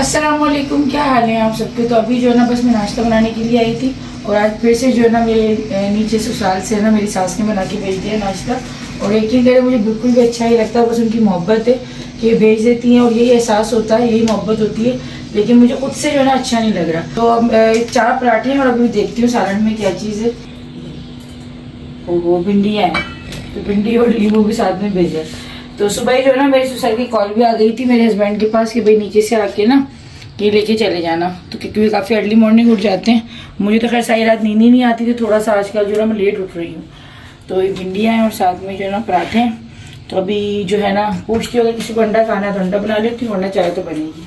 अस्सलामुअलैकुम, क्या हाल है आप सबके। तो अभी जो है ना बस मैं नाश्ता बनाने के लिए आई थी और आज फिर से जो है ना मेरे नीचे ससुराल से ना मेरी सास ने बना के भेज दिया नाश्ता। और यकीन करें मुझे बिल्कुल भी अच्छा नहीं लगता, बस उनकी मोहब्बत है कि भेज देती हैं और यही एहसास होता है, यही मोहब्बत होती है। लेकिन मुझे खुद से जो है ना अच्छा नहीं लग रहा। तो अब 4 पराठे हैं और अभी देखती हूँ सालन में क्या चीज़ है। वो भिंडियाँ हैं, तो भिंडी और नींबू भी साथ में भेजा। तो सुबह ही जो है ना मेरे ससुर की कॉल भी आ गई थी मेरे हस्बैंड के पास कि भाई नीचे से आके ना ये लेके चले जाना। तो क्योंकि काफ़ी अर्ली मॉर्निंग उठ जाते हैं, मुझे तो खैर सारी रात नींद ही नहीं आती थी, थोड़ा सा आजकल जो है मैं लेट उठ रही हूँ। तो ये भिंडियाँ हैं और साथ में जो है ना पराठे हैं। तो अभी जो है ना पूछती हूँ अगर किसी को अंडा खाना है तो अंडा बना लेती हूँ, वरना चाय तो बनेगी।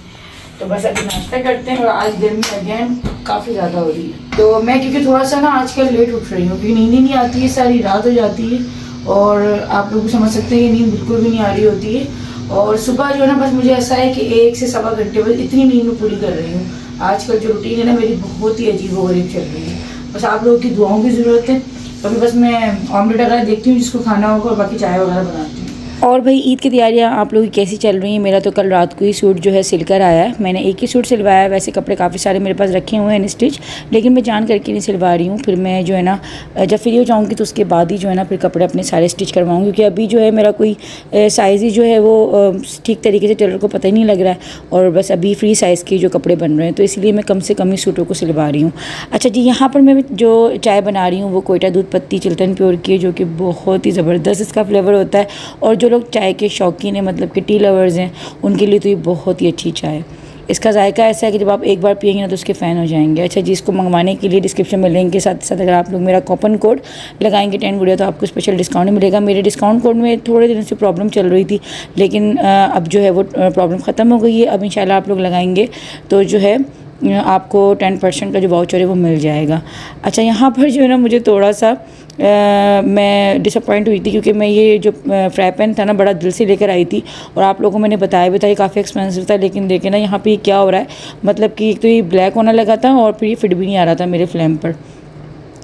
तो बस अभी नाश्ता करते हैं। और आज गर्मी अगेन काफ़ी ज़्यादा हो रही है, तो मैं क्योंकि थोड़ा सा ना आजकल लेट उठ रही हूँ क्योंकि नींद ही नहीं आती है, सारी रात हो जाती है। और आप लोग समझ सकते हैं कि नींद बिल्कुल भी नहीं आ रही होती है। और सुबह जो है ना बस मुझे ऐसा है कि 1 से सवा घंटे बस इतनी नींद में पूरी कर रही हूँ। आजकल जो रूटीन है ना मेरी बहुत ही अजीब व गरीब चल रही है। बस आप लोगों की दुआओं की ज़रूरत है। तो अभी बस मैं ऑमलेट वगैरह देखती हूँ जिसको खाना होगा और बाकी चाय वगैरह बनाती हूँ। और भाई ईद की तैयारियां आप लोगों की कैसी चल रही हैं। मेरा तो कल रात को ही सूट जो है सिलकर आया है। मैंने एक ही सूट सिलवाया है, वैसे कपड़े काफ़ी सारे मेरे पास रखे हुए हैं स्टिच, लेकिन मैं जान करके नहीं सिलवा रही हूँ। फिर मैं जो है ना जब फ्री हो जाऊँगी तो उसके बाद ही जो है ना फिर कपड़े अपने सारे स्टिच करवाऊँगी, क्योंकि अभी जो है मेरा कोई साइज़ ही जो है वो ठीक तरीके से टेलर को पता ही नहीं लग रहा है। और बस अभी फ्री साइज़ के जो कपड़े बन रहे हैं, तो इसलिए मैं कम से कम ही सूटों को सिलवा रही हूँ। अच्छा जी, यहाँ पर मैं जो चाय बना रही हूँ वो कोयटा दूध पत्ती चिल्टन प्योर की है, जो कि बहुत ही ज़बरदस्त इसका फ्लेवर होता है। और जो लोग चाय के शौकीन है, मतलब कि टी लवर्स हैं, उनके लिए तो ये बहुत ही अच्छी चाय है। इसका जायका ऐसा है कि जब आप एक बार पिएंगे ना तो उसके फ़ैन हो जाएंगे। अच्छा जी, इसको मंगवाने के लिए डिस्क्रिप्शन में लिंक के साथ साथ अगर आप लोग मेरा कूपन कोड लगाएंगे 10 गुड़िया तो आपको स्पेशल डिस्काउंट मिलेगा। मेरे डिस्काउंट कोड में थोड़े दिनों से प्रॉब्लम चल रही थी, लेकिन अब जो है वो प्रॉब्लम ख़त्म हो गई है। अब इंशाल्लाह आप लोग लगाएंगे तो जो है आपको 10% का जो वाउचर है वो मिल जाएगा। अच्छा, यहाँ पर जो है ना मुझे थोड़ा सा मैं डिसअपॉइंट हुई थी, क्योंकि मैं ये जो फ्राई पैन था ना बड़ा दिल से लेकर आई थी और आप लोगों को मैंने बताया भी था ये काफ़ी एक्सपेंसिव था। लेकिन देखे ना यहाँ पे क्या हो रहा है, मतलब कि एक तो ये ब्लैक होने लगा था और फिर ये फिट भी नहीं आ रहा था मेरे फ्लेम पर।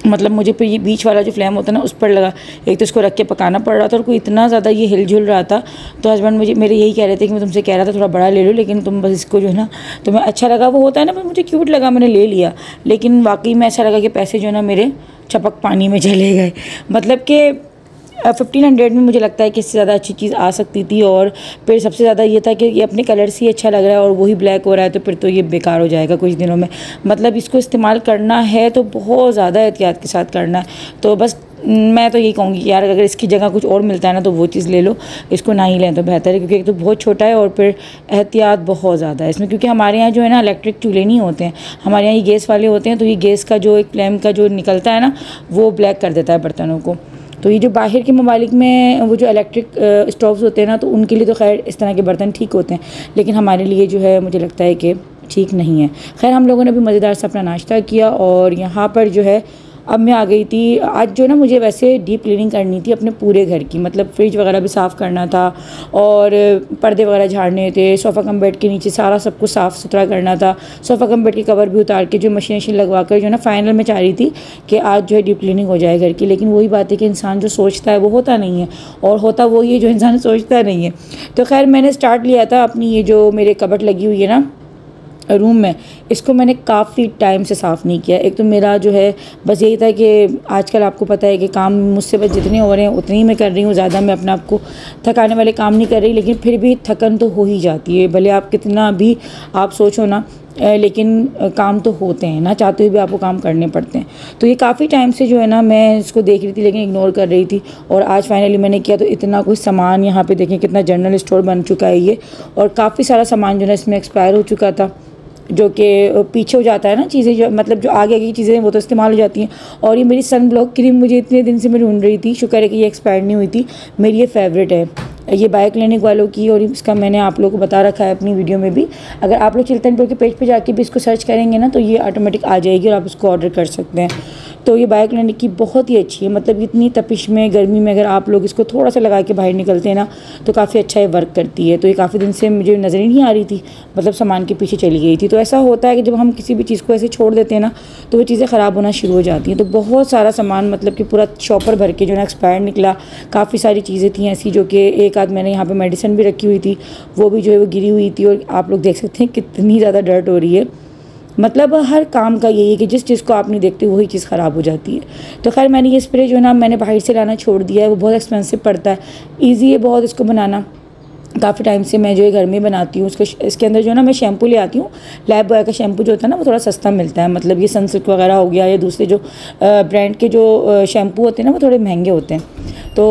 मतलब मुझे फिर ये बीच वाला जो फ्लेम होता है ना उस पर लगा, एक तो इसको रख के पकाना पड़ रहा था और कोई इतना ज़्यादा ये हिल रहा था। तो हस्बैंड मुझे मेरे यही कह रहे थे कि मैं तुमसे कह रहा था थोड़ा बड़ा ले लो, लेकिन तुम बस इसको जो है ना तुम्हें अच्छा लगा वो होता है ना, बस मुझे क्यूट लगा मैंने ले लिया। लेकिन वाकई में ऐसा लगा कि पैसे जो है ना मेरे चपक पानी में चले गए। मतलब कि 1500 में मुझे लगता है कि इससे ज़्यादा अच्छी चीज़ आ सकती थी। और फिर सबसे ज़्यादा ये था कि ये अपने कलर से ही अच्छा लग रहा है और वही ब्लैक हो रहा है, तो फिर तो ये बेकार हो जाएगा कुछ दिनों में। मतलब इसको इस्तेमाल करना है तो बहुत ज़्यादा एहतियात के साथ करना है। तो बस मैं तो यही कहूँगी कि यार अगर इसकी जगह कुछ और मिलता है ना तो वो चीज़ ले लो, इसको ना ही लें तो बेहतर है, क्योंकि एक तो बहुत छोटा है और फिर एहतियात बहुत ज़्यादा है इसमें। क्योंकि हमारे यहाँ जो है ना इलेक्ट्रिक चूल्हे नहीं होते हैं, हमारे यहाँ ये गैस वाले होते हैं। तो ये गैस का जो एक फ्लेम का जो निकलता है ना वो ब्लैक कर देता है बर्तनों को। तो ये जो बाहर के ममालिक में वो जो इलेक्ट्रिक स्टोव्स होते हैं ना, तो उनके लिए तो खैर इस तरह के बर्तन ठीक होते हैं, लेकिन हमारे लिए जो है मुझे लगता है कि ठीक नहीं है। खैर हम लोगों ने भी मज़ेदार से अपना नाश्ता किया और यहाँ पर जो है अब मैं आ गई थी। आज जो ना मुझे वैसे डीप क्लीनिंग करनी थी अपने पूरे घर की, मतलब फ्रिज वगैरह भी साफ़ करना था और पर्दे वगैरह झाड़ने थे, सोफ़ा कम बेड के नीचे सारा सब कुछ साफ़ सुथरा करना था। सोफ़ा कम बेड के कवर भी उतार के जो मशीन लगवा कर जो ना फाइनल में चाह रही थी कि आज जो है डीप क्लीनिंग हो जाए घर की। लेकिन वही बात है कि इंसान जो सोचता है वो होता नहीं है, और होता वो ये जो इंसान सोचता नहीं है। तो खैर मैंने स्टार्ट लिया था अपनी ये जो मेरे कबट लगी हुई है ना रूम में, इसको मैंने काफ़ी टाइम से साफ़ नहीं किया। एक तो मेरा जो है बस यही था कि आजकल आपको पता है कि काम मुझसे बस जितने हो रहे हैं उतनी ही मैं कर रही हूँ, ज़्यादा मैं अपने आप को थकाने वाले काम नहीं कर रही। लेकिन फिर भी थकन तो हो ही जाती है, भले आप कितना भी आप सोचो ना, लेकिन काम तो होते हैं ना, चाहते हुए भी आपको काम करने पड़ते हैं। तो ये काफ़ी टाइम से जो है ना मैं इसको देख रही थी लेकिन इग्नोर कर रही थी, और आज फाइनली मैंने किया। तो इतना कुछ सामान यहाँ पे देखें, कितना जनरल स्टोर बन चुका है ये, और काफ़ी सारा सामान जो है इसमें एक्सपायर हो चुका था, जो कि पीछे हो जाता है ना चीज़ें, जो मतलब जो आगे की चीज़ें हैं वो तो इस्तेमाल हो जाती हैं। और ये मेरी सन ब्लॉक क्रीम मुझे इतने दिन से मैं ढूंढ रही थी, शुक्र है कि ये एक्सपायर नहीं हुई थी। मेरी ये फेवरेट है, ये बायो क्लिनिक वालों की, और इसका मैंने आप लोगों को बता रखा है अपनी वीडियो में भी। अगर आप लोग चिल्टनपुर के पेज पे जाके भी इसको सर्च करेंगे ना तो ये ऑटोमेटिक आ जाएगी और आप इसको ऑर्डर कर सकते हैं। तो ये बायोक्लिनिक की बहुत ही अच्छी है। मतलब इतनी तपिश में, गर्मी में अगर आप लोग इसको थोड़ा सा लगा के बाहर निकलते हैं ना तो काफ़ी अच्छा ये वर्क करती है। तो ये काफ़ी दिन से मुझे नज़र ही नहीं आ रही थी, मतलब सामान के पीछे चली गई थी। तो ऐसा होता है कि जब हम किसी भी चीज़ को ऐसे छोड़ देते हैं ना तो वो चीज़ें ख़राब होना शुरू हो जाती हैं। तो बहुत सारा सामान, मतलब कि पूरा शॉपर भर के जो है एक्सपायर निकला। काफ़ी सारी चीज़ें थी ऐसी जो कि एक आध मैंने यहाँ पे मेडिसिन भी रखी हुई थी, वो भी जो है वो गिरी हुई थी। और आप लोग देख सकते हैं कितनी ज़्यादा डर्ट हो रही है। मतलब हर काम का यही है कि जिस चीज़ को आप नहीं देखते वही चीज़ ख़राब हो जाती है। तो खैर मैंने ये स्प्रे जो है ना मैंने बाहर से लाना छोड़ दिया है। वो बहुत एक्सपेंसिव पड़ता है, ईजी है बहुत इसको बनाना। काफ़ी टाइम से मैं जो है घर में बनाती हूँ। इसके अंदर जो है ना मैं शैम्पू ले आती हूँ। लाइफ बॉय का शैम्पू जो होता है ना वो थोड़ा सस्ता मिलता है। मतलब ये सनसिल्क वगैरह हो गया या दूसरे जो ब्रांड के जो शैम्पू होते हैं ना वो थोड़े महंगे होते हैं। तो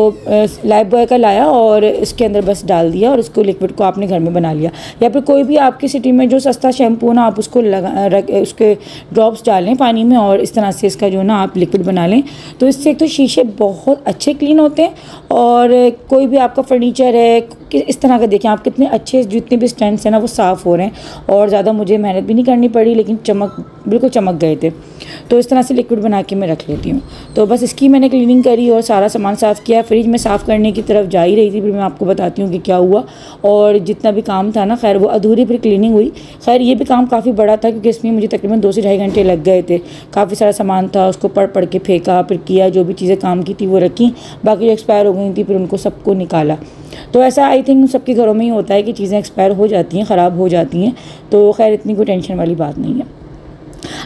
लाइफ बॉय का लाया और इसके अंदर बस डाल दिया और इसको लिक्विड को आपने घर में बना लिया। या फिर कोई भी आपकी सिटी में जो सस्ता शैम्पू हो ना आप उसको उसके ड्रॉप्स डालें पानी में और इस तरह से इसका जो ना आप लिक्विड बना लें। तो इससे एक तो शीशे बहुत अच्छे क्लीन होते हैं और कोई भी आपका फर्नीचर है कि इस तरह का देखें आप कितने अच्छे जितने भी स्टैंड्स हैं ना वो साफ़ हो रहे हैं। और ज़्यादा मुझे मेहनत भी नहीं करनी पड़ी, लेकिन बिल्कुल चमक गए थे। तो इस तरह से लिक्विड बना के मैं रख लेती हूँ। तो बस इसकी मैंने क्लीनिंग करी और सारा सामान साफ़ किया। फ्रिज में साफ़ करने की तरफ जा ही रही थी, फिर मैं आपको बताती हूँ कि क्या हुआ। और जितना भी काम था ना खैर वो अधूरी फिर क्लीनिंग हुई। खैर ये भी काम काफ़ी बड़ा था क्योंकि इसमें मुझे तकरीबन 2 से ढाई घंटे लग गए थे। काफ़ी सारा सामान था, उसको पढ़ के फेंका, फिर किया, जो भी चीज़ें काम की थी वो रखी, बाकी जो एक्सपायर हो गई थी फिर उनको सबको निकाला। तो ऐसा आई थिंक सबके घरों में ही होता है कि चीज़ें एक्सपायर हो जाती हैं, ख़राब हो जाती हैं। तो खैर इतनी कोई टेंशन वाली बात नहीं है।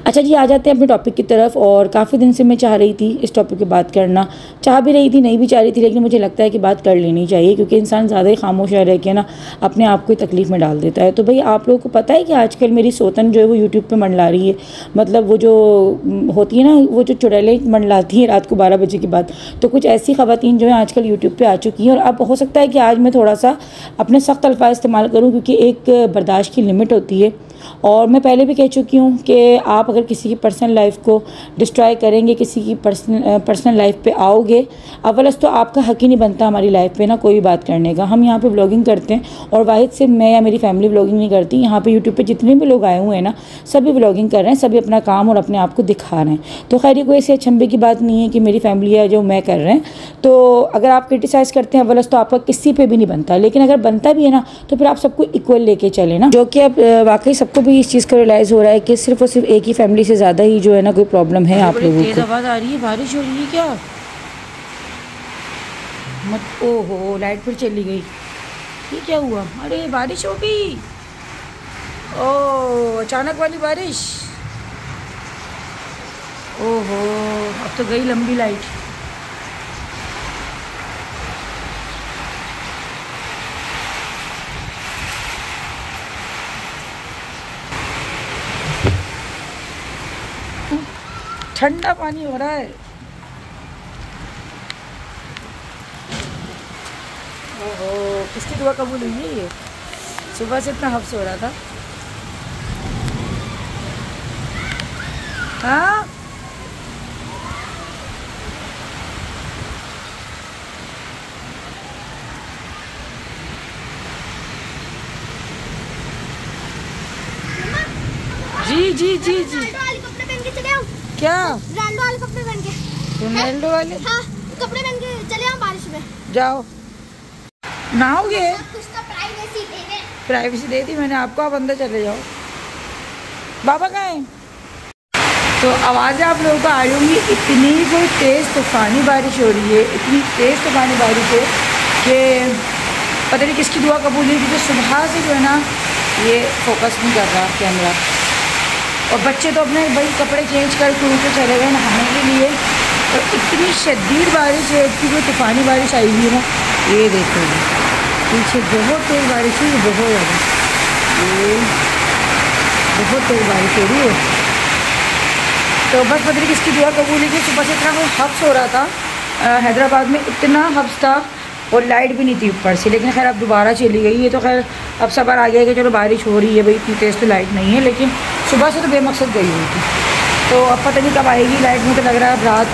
अच्छा जी, आ जाते हैं अपने टॉपिक की तरफ। और काफ़ी दिन से मैं चाह रही थी इस टॉपिक पे बात करना, चाह भी रही थी नहीं भी चाह रही थी, लेकिन मुझे लगता है कि बात कर लेनी चाहिए क्योंकि इंसान ज़्यादा ही खामोश रह के ना अपने आप को तकलीफ़ में डाल देता है। तो भाई आप लोगों को पता है कि आजकल मेरी सोतन जो है वो यूट्यूब पर मंडला रही है। मतलब वो जो होती है ना वो जो चुड़ैलें मंडलाती हैं रात को 12 बजे के बाद, तो कुछ ऐसी ख़वातीन जो है आजकल यूट्यूब पर आ चुकी हैं। और अब हो सकता है कि आज मैं थोड़ा सा अपने सख्त अल्फाज इस्तेमाल करूँ क्योंकि एक बर्दाश्त की लिमिट होती है। और मैं पहले भी कह चुकी हूँ कि आप अगर किसी की पर्सनल लाइफ को डिस्ट्रॉय करेंगे, किसी की पर्सनल लाइफ पे आओगे, अव्वल तो आपका हक ही नहीं बनता हमारी लाइफ पे ना कोई भी बात करने का। हम यहाँ पे व्लॉगिंग करते हैं और वाहिद से मैं या मेरी फैमिली व्लॉगिंग नहीं करती। यहाँ पे यूट्यूब पे जितने भी लोग आए हुए हैं ना सभी व्लॉगिंग कर रहे हैं, सभी अपना काम और अपने आप को दिखा रहे हैं। तो खैर ये कोई ऐसे अचंभे की बात नहीं है कि मेरी फैमिली है जो मैं कर रहे हैं। तो अगर आप क्रिटिसाइज़ करते हैं अव्वल तो आपका किसी पर भी नहीं बनता, लेकिन अगर बनता भी है ना तो फिर आप सबको इक्वल लेके चले ना, जो कि अब वाकई सबको भी इस चीज़ का रियलाइज़ हो रहा है कि सिर्फ और सिर्फ एक ही फैमिली से ज़्यादा ही जो है ना कोई प्रॉब्लम है आप लोगों को। तेज़ आवाज़ आ रही है, बारिश हो रही है क्या? मत ओहो लाइट फिर चली गई, ये क्या हुआ? अरे बारिश हो गई, ओह अचानक वाली बारिश, ओहो अब तो गई लंबी लाइट। ठंडा पानी हो रहा है, ओहो किसकी दुआ कबूल हुई है? ये सुबह से इतना हफ्स हो रहा था। हाँ जी जी जी जी क्या रोनाल्डो वाले कपड़े पहन के, रोनाल्डो वाले हाँ कपड़े पहन के चले आओ बारिश में। जाओ नहाओगे? कुछ तो प्राइवेसी दे दी मैंने आपको, आप अंदर चले जाओ। बाबा कहाँ है? तो आवाज़ें आप लोगों को आ रही होंगी, इतनी कोई तेज़ तूफ़ानी बारिश हो रही है, इतनी तेज़ तूफ़ानी बारिश है कि पता नहीं किसकी दुआ कबूल हुई क्योंकि सुबह से जो है ना ये फोकस नहीं कर रहा कैमरा। और बच्चे तो अपने भाई कपड़े चेंज कर के चले गए नहाने के लिए। तो इतनी शदीद बारिश है, इतनी कोई तूफ़ानी बारिश आई हुई है ना, ये देखो पीछे बहुत तेज़ बारिश हुई, बहुत ज़्यादा, ये बहुत तेज़ बारिश हो रही है। तो बस पता नहीं किसकी दुआ कबूल है कि सुबह से इतना कोई हफ्स हो रहा था हैदराबाद में, इतना हफ्स था और लाइट भी नहीं थी ऊपर से। लेकिन खैर अब दोबारा चली गई है, तो खैर अब सबर आ गया कि चलो बारिश हो रही है भाई, इतनी तेज़ तो लाइट नहीं है, लेकिन सुबह से तो बेमकसद गई हुई थी। तो अब पता नहीं कब आएगी लाइट, में तो लग रहा है अब रात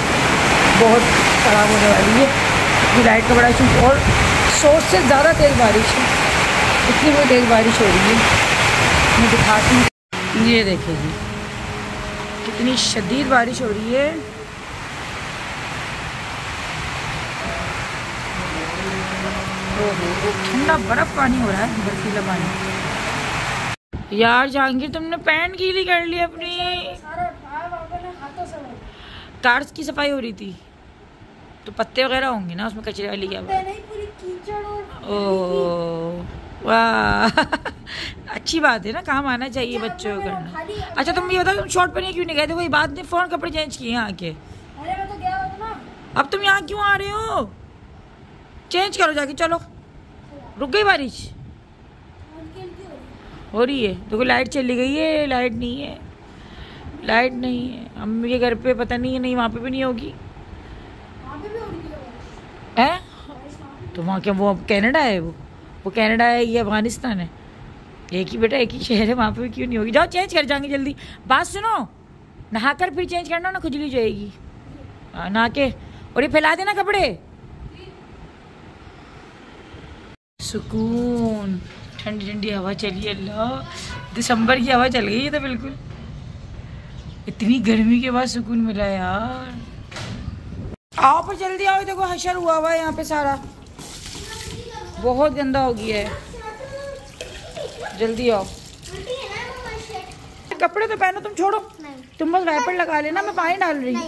बहुत ख़राब होने वाली है क्योंकि लाइट का बड़ा इशू और सोच से ज़्यादा तेज़ बारिश है, इतनी वो तेज़ बारिश हो रही है। मैं दिखाती हूँ, ये देखिए जी कितनी शदीद बारिश हो रही है। ओहो ठंडा बर्फ पानी हो रहा है, बर्फीला पानी। यार जहांगीर तुमने पैंट गीली कर ली अपनी। कार्स की सफाई हो रही थी तो पत्ते वगैरह होंगे ना उसमें, कचरे वाली क्या बात। ओह वाह अच्छी बात है ना, काम आना चाहिए बच्चों को करना। अच्छा तुम ये बताओ तुम शॉर्ट पहने क्यों नहीं गए थे? कोई बात नहीं, फ़ौरन कपड़े चेंज किए यहाँ के। अब तुम यहाँ क्यों आ रहे हो? चेंज करो जाके, चलो। रुक गई बारिश? हो रही है। देखो लाइट चली गई है, लाइट नहीं है, लाइट नहीं है। अम्मी के घर पे पता नहीं है, नहीं वहाँ पे भी नहीं होगी है। तो वहाँ क्या वो कनाडा है? वो कनाडा है, ये अफगानिस्तान है, एक ही बेटा एक ही शहर है, वहाँ पे भी क्यों नहीं होगी? जाओ चेंज कर जाएंगे जल्दी। बात सुनो, नहाकर फिर चेंज करना ना, खुजली जाएगी नहा के। और ये फैला देना कपड़े। सुकून, ठंडी ठंडी हवा चली है। अल्लाह दिसंबर की हवा चल गई है तो बिल्कुल। इतनी गर्मी के बाद सुकून मिला यार। आओ पर जल्दी आओ, देखो हशर हुआ हुआ है यहाँ पे सारा, बहुत गंदा हो गया है। जल्दी आओ, कपड़े तो पहनो, तुम छोड़ो। तुम बस वाइपर लगा लेना, मैं पानी डाल रही हूँ।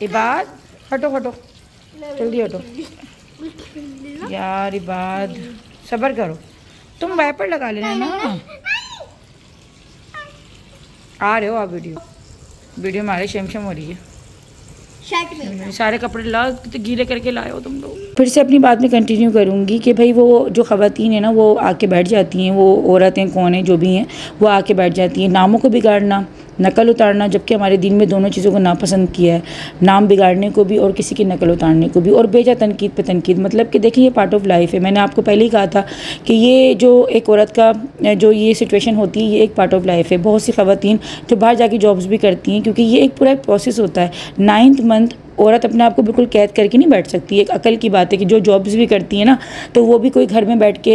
इबाद हटो हटो, जल्दी हटो यार। इबाद सब्र करो, तुम वाइपर लगा लेना ना। आ रहे हो आप? वीडियो हमारे शमशम हो रही है। सारे कपड़े ला गीले करके लाए हो तुम लोग। फिर से अपनी बात में कंटिन्यू करूँगी कि भाई वो जो ख़वातीन है ना, वो आके बैठ जाती हैं, वो औरतें कौन है जो भी हैं, वो आके बैठ जाती हैं। नामों को बिगाड़ना, नकल उतारना, जबकि हमारे दीन में दोनों चीज़ों को नापसंद किया है, नाम बिगाड़ने को भी और किसी की नकल उतारने को भी, और बेजा तनकीद पे तनकीद। मतलब कि देखिए ये पार्ट ऑफ लाइफ है। मैंने आपको पहले ही कहा था कि ये जो एक औरत का जो ये सिचुएशन होती है, ये एक पार्ट ऑफ लाइफ है। बहुत सी ख़वातीन जो बाहर जाके जॉब्स भी करती हैं, क्योंकि ये एक पूरा प्रोसेस होता है। 9th मंथ औरत अपने आप को बिल्कुल कैद करके नहीं बैठ सकती। एक अकल की बात है कि जो जॉब्स भी करती है ना, तो वो भी कोई घर में बैठ के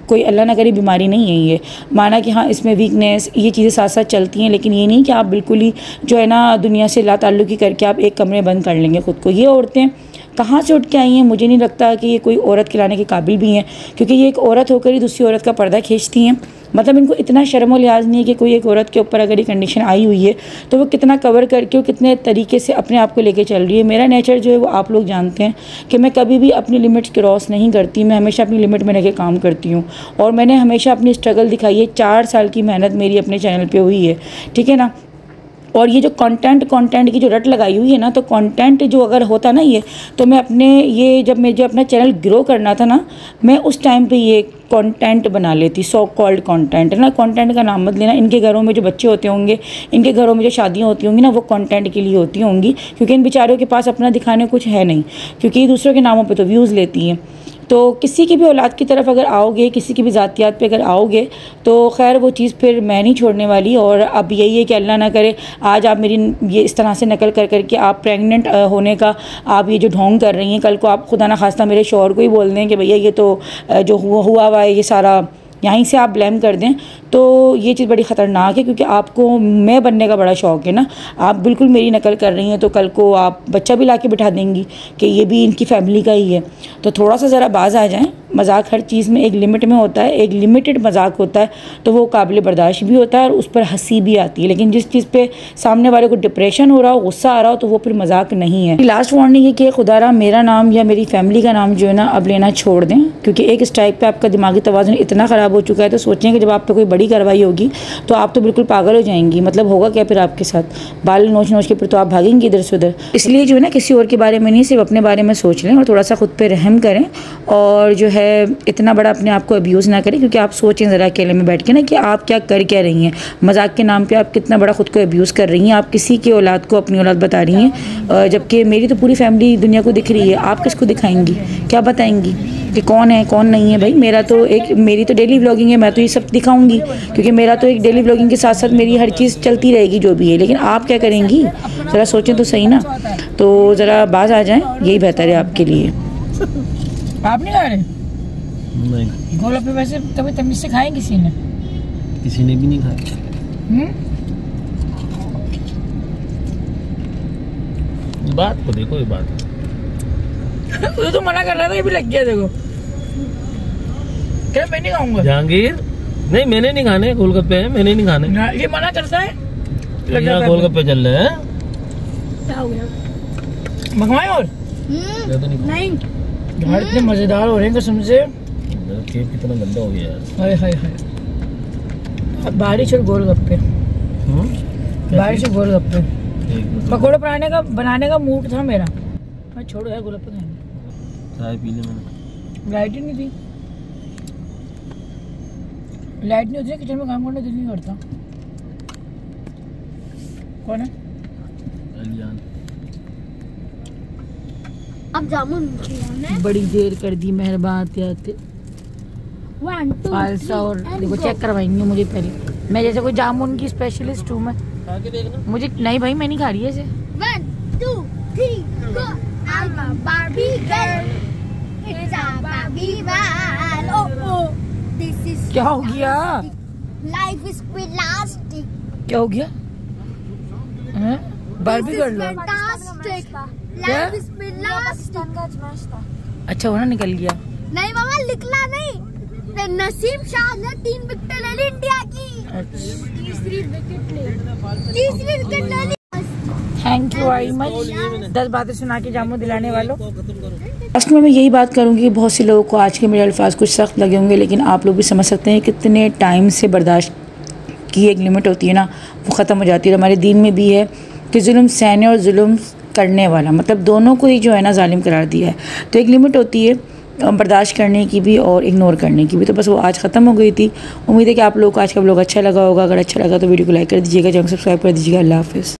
कोई अल्लाह ना करे बीमारी नहीं है ये। माना कि हाँ इसमें वीकनेस, ये चीज़ें साथ साथ चलती हैं, लेकिन ये नहीं कि आप बिल्कुल ही जो है ना दुनिया से लाताल्लुकी करके आप एक कमरे बंद कर लेंगे ख़ुद को। ये औरतें कहाँ से उठ के आई हैं? मुझे नहीं लगता कि ये कोई औरत खिलाने के काबिल भी हैं, क्योंकि ये एक औरत होकर ही दूसरी औरत का पर्दा खींचती हैं। मतलब इनको इतना शर्म और लिहाज नहीं है कि कोई एक औरत के ऊपर अगर ये कंडीशन आई हुई है तो वो कितना कवर करके और कितने तरीके से अपने आप को लेके चल रही है। मेरा नेचर जो है वो आप लोग जानते हैं कि मैं कभी भी अपनी लिमिट्स क्रॉस नहीं करती। मैं हमेशा अपनी लिमिट में रह के काम करती हूँ, और मैंने हमेशा अपनी स्ट्रगल दिखाई है। 4 साल की मेहनत मेरी अपने चैनल पर हुई है, ठीक है ना। और ये जो कंटेंट की जो रट लगाई हुई है ना, तो कंटेंट जो अगर होता ना ये, तो मैं अपने ये जब मैं जो अपना चैनल ग्रो करना था ना, मैं उस टाइम पे ये कंटेंट बना लेती। सो कॉल्ड कंटेंट है ना, कंटेंट का नाम मत लेना। इनके घरों में जो बच्चे होते होंगे, इनके घरों में जो शादियाँ होती होंगी ना, वो कंटेंट के लिए होती होंगी, क्योंकि इन बेचारों के पास अपना दिखाने कुछ है नहीं, क्योंकि दूसरों के नामों पर तो व्यूज़ लेती हैं। तो किसी की भी औलाद की तरफ अगर आओगे, किसी की भी ज़ातियात पे अगर आओगे, तो खैर वो चीज़ फिर मैं नहीं छोड़ने वाली। और अब यही है कि अल्लाह ना करे आज आप मेरी ये इस तरह से नकल कर करके आप प्रेग्नेंट होने का आप ये जो ढोंग कर रही हैं, कल को आप खुदा ना खास्ता मेरे शौहर को ही बोल दें कि भैया ये तो जो हुआ है ये सारा यहीं से आप ब्लेम कर दें, तो ये चीज़ बड़ी ख़तरनाक है। क्योंकि आपको मैं बनने का बड़ा शौक़ है ना, आप बिल्कुल मेरी नकल कर रही हैं, तो कल को आप बच्चा भी ला के बिठा देंगी कि ये भी इनकी फैमिली का ही है। तो थोड़ा सा ज़रा बाज आ जाएं। मजाक हर चीज़ में एक लिमिट में होता है, एक लिमिटेड मजाक होता है, तो वो काबिल बर्दाश्त भी होता है और उस पर हंसी भी आती है। लेकिन जिस चीज़ पे सामने वाले को डिप्रेशन हो रहा हो, गुस्सा आ रहा हो, तो वो फिर मजाक नहीं है। लास्ट वार्निंग है कि खुदारा मेरा नाम या मेरी फैमिली का नाम जो है ना अब लेना छोड़ दें, क्योंकि एक स्ट्राइक पे आपका दिमागी तवाज़ुन इतना ख़राब हो चुका है। तो सोचें कि जब आप पे कोई बड़ी कार्रवाई होगी तो आप तो बिल्कुल पागल हो जाएंगी। मतलब होगा क्या फिर आपके साथ? बाल नोच नोच के फिर तो आप भागेंगी इधर से उधर। इसलिए जो है ना किसी और के बारे में नहीं, सिर्फ अपने बारे में सोच लें और थोड़ा सा खुद पे रहम करें, और जो है इतना बड़ा अपने आप को अब्यूज़ ना करें। क्योंकि आप सोचें ज़रा अकेले में बैठ के ना कि आप क्या कर क्या रही हैं। मजाक के नाम पे आप कितना बड़ा खुद को अब्यूज़ कर रही हैं। आप किसी की औलाद को अपनी औलाद बता रही हैं, जबकि मेरी तो पूरी फैमिली दुनिया को दिख रही है। आप किसको दिखाएंगी? क्या बताएंगी कि कौन है कौन नहीं है? भाई मेरी तो डेली व्लॉगिंग है, मैं तो ये सब दिखाऊंगी, क्योंकि मेरा तो एक डेली व्लॉगिंग के साथ साथ मेरी हर चीज़ चलती रहेगी जो भी है। लेकिन आप क्या करेंगी? ज़रा सोचें तो सही ना। तो ज़रा बाज आ जाएं, यही बेहतर है आपके लिए। आप नहीं खा रहे? नहीं। गोलगप्पे वैसे कभी तमीज़ से खाए किसी ने? किसी ने भी नहीं खाया। बात को देखो, ये बात तो मना कर रहा था, ये भी लग गया देखो। क्या मैं नहीं खाऊंगा? जहांगीर नहीं, मैंने नहीं खाने गोलगप्पे हैं, मैंने नहीं खाने। ये मना करता है। यहाँ गोलगप्पे चल रहे हैं। क्या हो गया? मंगवाए और मैं तो नहीं यार इतने मजेदार हो रहे हैं कसम से। केक कितना गंदा हो गया यार। हाय हाय हाय, बारिश और गोलगप्पे, बारिश और गोलगप्पे। पकौड़े बनाने का मूड था मेरा। मैं छोड़ो यार गोलगप्पे खाएंगे। चाय पी ले मैंने। लाइट ही नहीं थी, लाइट नहीं होती है किचन में काम करने दिल नहीं करता। कौन है? अलियान। अब जामुन खिलाना है। बड़ी देर कर दी मेहरबान आते 1 2 फालसा। और देखो चेक करवाएंगे मुझे पहले। मैं जैसे कोई जामुन की स्पेशलिस्ट हूँ मैं। खा के देखना। मुझे नहीं भाई, मैं नहीं खा रही है इसे। 1 2 3 go. I'm a Barbie girl. It's a Barbie world. Oh oh. This is क्या हो गया? life is plastic. क्या हो गया? हैं? बारबी This कर is लो। fantastic. क्या? Life is plastic. अच्छा हुआ ना, निकल गया। नहीं मामा, लिखना नहीं। नसीम शाह ने 3 विकेट ले ली इंडिया की। तीसरी विकेट ले ली। Thank you very much. 10 बातें सुना के जामुन दिलाने वालों। लास्ट में मैं यही बात करूँगी कि बहुत से लोगों को आज के मेरे अल्फाज कुछ सख्त लगे होंगे, लेकिन आप लोग भी समझ सकते हैं कितने टाइम से बर्दाश्त की एक लिमिट होती है ना, वो ख़त्म हो जाती है। हमारे दीन में भी है कि जुल्म सहने और जुल्म करने वाला, मतलब दोनों को ही जो है ना जालिम करार दिया है। तो एक लिमिट होती है बर्दाश्त करने की भी और इग्नोर करने की भी। तो बस वो आज ख़त्म हो गई थी। उम्मीद है कि आप लोगों को आज का व्लॉग अच्छा लगा होगा। अगर अच्छा लगा तो वीडियो को लाइक कर दीजिएगा, चैनल सब्सक्राइब कर दीजिएगा। अल्लाह हाफ़िज़।